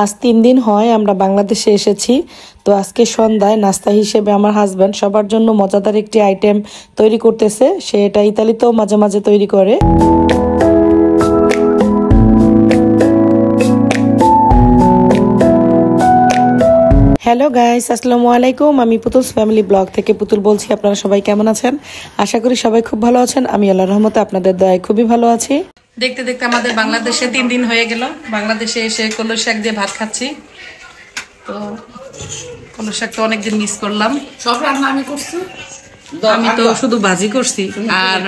আজ 3 দিন হয় আমরা বাংলাদেশে এসেছি। তো আজকে সন্ধ্যায় নাস্তা হিসেবে আমার হাজব্যান্ড সবার জন্য মজাদার একটি আইটেম তৈরি করতেছে। সে এটা ইতালিতেও মাঝে মাঝে তৈরি করে। হ্যালো গাইস, আসসালামু আলাইকুম। আমি পুতুলস ফ্যামিলি ব্লগ থেকে পুতুল বলছি। আপনারা সবাই কেমন আছেন? আশা করি সবাই খুব ভালো আছেন। আমি আল্লাহর রহমতে আপনাদের দয়ায় খুবই ভালো আছি। দেখতে দেখতে আমাদের বাংলাদেশে 3 দিন হয়ে গেল। বাংলাদেশে এসে কলই শাক দিয়ে ভাত খাচ্ছি। তো কলই শাক তো অনেকদিন মিস করলাম। সব রান্না আমি করছি। আমি তো শুধু ভাজি করছি আর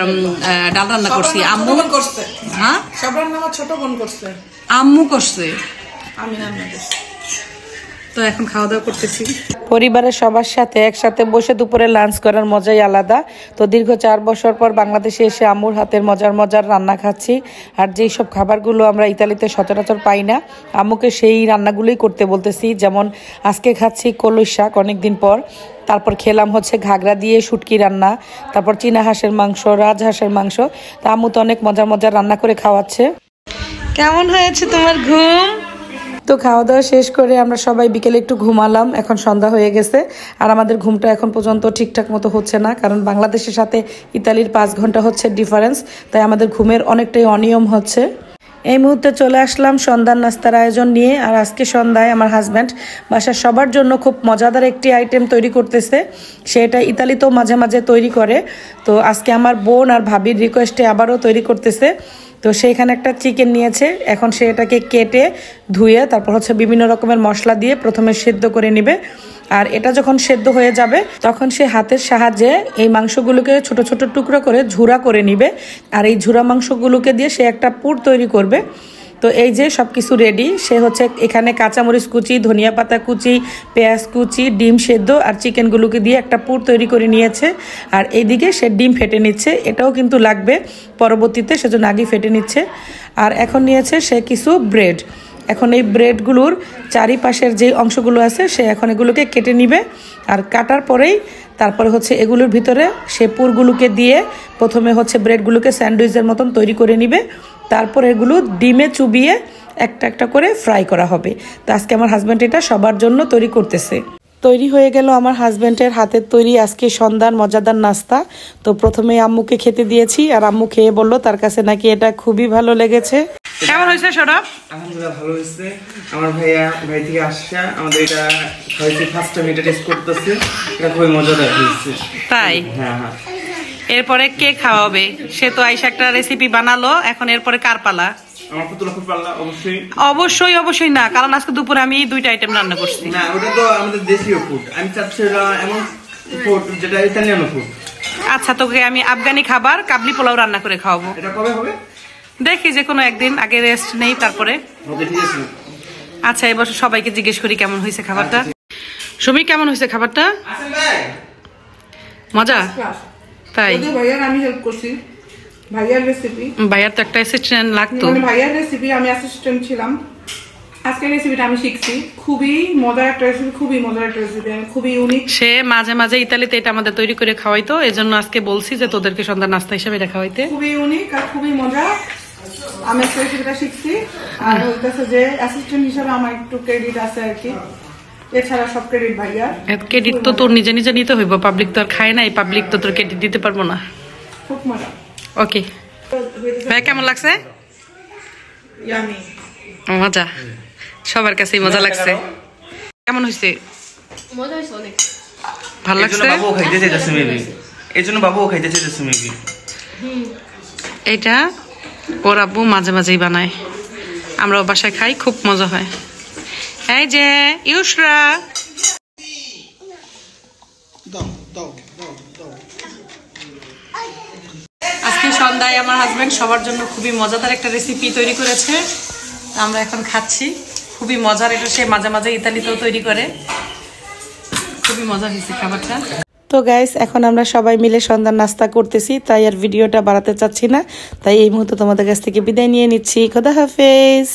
ডাল রান্না করছি। আম্মু করছে। হ্যাঁ, সব রান্না আমার ছোট বোন করছে। আম্মু করছে, আমি রান্না করছি। তো এখন খাওয়া দাওয়া করতেছি। পরিবারের সবার সাথে একসাথে বসে দুপুরে লাঞ্চ করার মজাই আলাদা। তো দীর্ঘ 4 বছর পর বাংলাদেশে এসে আম্মুর হাতের মজার রান্না খাচ্ছি। আর যেই সব খাবারগুলো আমরা ইতালিতে সচরাচর পাই না, আম্মুকে সেই রান্নাগুলোই করতে বলতেছি। যেমন আজকে খাচ্ছি কলই শাক অনেকদিন পর। তারপর খেলাম হচ্ছে ঘাগরা দিয়ে শুটকি রান্না, তারপর চীনা হাঁসের মাংস, রাজহাঁসের মাংস। তা আম্মু তো অনেক মজার রান্না করে খাওয়াচ্ছে। কেমন হয়েছে তোমার ঘুম? তো খাওয়া দাওয়া শেষ করে আমরা সবাই বিকেলে একটু ঘুমালাম। এখন সন্ধ্যা হয়ে গেছে আর আমাদের ঘুমটা এখন পর্যন্ত ঠিকঠাক মতো হচ্ছে না, কারণ বাংলাদেশের সাথে ইতালির 5 ঘন্টা হচ্ছে ডিফারেন্স। তাই আমাদের ঘুমের অনেকটাই অনিয়ম হচ্ছে। এই মুহূর্তে চলে আসলাম সন্ধ্যার নাস্তার আয়োজন নিয়ে। আর আজকে সন্ধ্যায় আমার হাজব্যান্ড বাসার সবার জন্য খুব মজাদার একটি আইটেম তৈরি করতেছে। সেটা ইতালিতেও মাঝে মাঝে তৈরি করে। তো আজকে আমার বোন আর ভাবির রিকোয়েস্টে আবারও তৈরি করতেছে। তো সেইখানে একটা চিকেন নিয়েছে। এখন সে এটাকে কেটে ধুয়ে তারপর হচ্ছে বিভিন্ন রকমের মশলা দিয়ে প্রথমে সেদ্ধ করে নেবে। আর এটা যখন সেদ্ধ হয়ে যাবে তখন সে হাতের সাহায্যে এই মাংসগুলোকে ছোট ছোট টুকরো করে ঝুরা করে নিবে। আর এই ঝুরা মাংসগুলোকে দিয়ে সে একটা পুর তৈরি করবে। তো এই যে সব কিছু রেডি। সে হচ্ছে এখানে কাঁচামরিচ কুচি, ধনিয়া পাতা কুচি, পেঁয়াজ কুচি, ডিম সেদ্ধ আর চিকেনগুলোকে দিয়ে একটা পুর তৈরি করে নিয়েছে। আর এইদিকে সে ডিম ফেটে নিচ্ছে। এটাও কিন্তু লাগবে পরবর্তীতে, সেজন্য আগেই ফেটে নিচ্ছে। আর এখন নিয়েছে সে কিছু ব্রেড। এখন এই ব্রেডগুলোর চারিপাশের যে অংশগুলো আছে সে এখন এগুলোকে কেটে নিবে। আর কাটার পরেই তারপরে হচ্ছে এগুলোর ভিতরে সে পুরগুলোকে দিয়ে প্রথমে হচ্ছে ব্রেডগুলোকে স্যান্ডউইচের মতন তৈরি করে নিবে। তারপর এগুলো ডিমে চুবিয়ে একটা একটা করে ফ্রাই করা হবে। তো আজকে আমার হাজব্যান্ড এটা সবার জন্য তৈরি করতেছে। তৈরি হয়ে গেল আমার হাজব্যান্ডের হাতের তৈরি আজকে সন্ধ্যার মজাদার নাস্তা। তো প্রথমে আম্মুকে খেতে দিয়েছি আর আম্মু খেয়ে বলল তার কাছে নাকি এটা খুবই ভালো লেগেছে। কেমন হয়েছে সৌরভ? আলহামদুলিল্লাহ ভালো হয়েছে। আমার ভাই থেকে আসছে, আমাদের এটা হয়েছে ফার্স্ট টাইম এটা টেস্ট করতেছে। এটা খুবই মজাদার হয়েছে। তাই? হ্যাঁ হ্যাঁ। এরপরে কে খাওয়াবে? সে তো আইসা একটা রেসিপি বানালো, এখন এরপরে কার পালা? আমার পুতুল খুব পারলা। অবশ্যই না, কারণ আজকে দুপুরে আমি 2টা আইটেম রান্না করছি। না, ওটা তো আমাদের দেশীয় ফুড। আমি চাচ্ছি এমন ফুড যেটা ইতালিয়ান ফুড। আচ্ছা, তোকে আমি আফগানি খাবার কাবলি পোলাও রান্না করে খাওয়াবো। এটা কবে হবে? দেখি যে কোনো একদিন, আগে রেস্ট নেই তারপরে। ওকে, ঠিক আছে। আচ্ছা, এবার সবাইকে জিজ্ঞেস করি কেমন হয়েছে খাবারটা। সুমি, কেমন হয়েছে খাবারটা? মজা? তাই? ভাইয়ার আমি হেল্প করছি। ভাইয়ার রেসিপি, ভাইয়ার তো একটা অ্যাসিস্ট্যান্ট লাগতো। ভাইয়ার রেসিপি আমি অ্যাসিস্ট্যান্ট ছিলাম। আজকের রেসিপিটা আমি শিখছি। খুবই মজার একটা রেসিপি, খুবই ইউনিক। সে মাঝে মাঝে ইতালিতে এটা আমাদের তৈরি করে খাওয়াইতো, এজন্য আজকে বলছি যে তোদেরকে সন্ধ্যা নাস্তা হিসেবে এটা খাওয়াইতে। খুবই ইউনিক আর খুবই মজা। আমি আজকে রেসিপিটা শিখছি। আর বলতেছে যে অ্যাসিস্ট্যান্ট হিসেবে আমার একটু ক্রেডিট আছে আর কি। এছাড়া সব ক্রেডিট ভাইয়ার। ক্রেডিট তো তোর নিজে নিতে হইব, পাবলিক তো আর খায় না। এই পাবলিক তো তোর ক্রেডিট দিতে পারবো না। খুব মজা। ওকে ভাই, কেমন লাগছে? মজা, সবার কাছেই মজা লাগছে। কেমন হয়েছে? ভালো লাগছে। বাবু খাইতে চাইতেছে মেবি, এই জন্য বাবু খাইতে চাইতেছে মেবি। এটা ওর আব্বু মাঝে মাঝেই বানায়, আমরাও বাসায় খাই, খুব মজা হয়। এই যে ইউসরা, আজকে সন্ধ্যায় আমার হাজবেন্ড সবার জন্য খুবই মজাদার একটা রেসিপি তৈরি করেছে। আমরা এখন খাচ্ছি। খুবই মজার, এটা সে মাঝে মাঝে ইতালিতেও তৈরি করে। খুবই মজা হয়েছে খাবারটা। তো গাইস, এখন আমরা সবাই মিলে সন্ধ্যার নাস্তা করতেছি, তাই আর ভিডিওটা বাড়াতে চাচ্ছি না। তাই এই মুহূর্তে তোমাদের কাছ থেকে বিদায় নিয়ে নিচ্ছি। খোদা হাফেজ।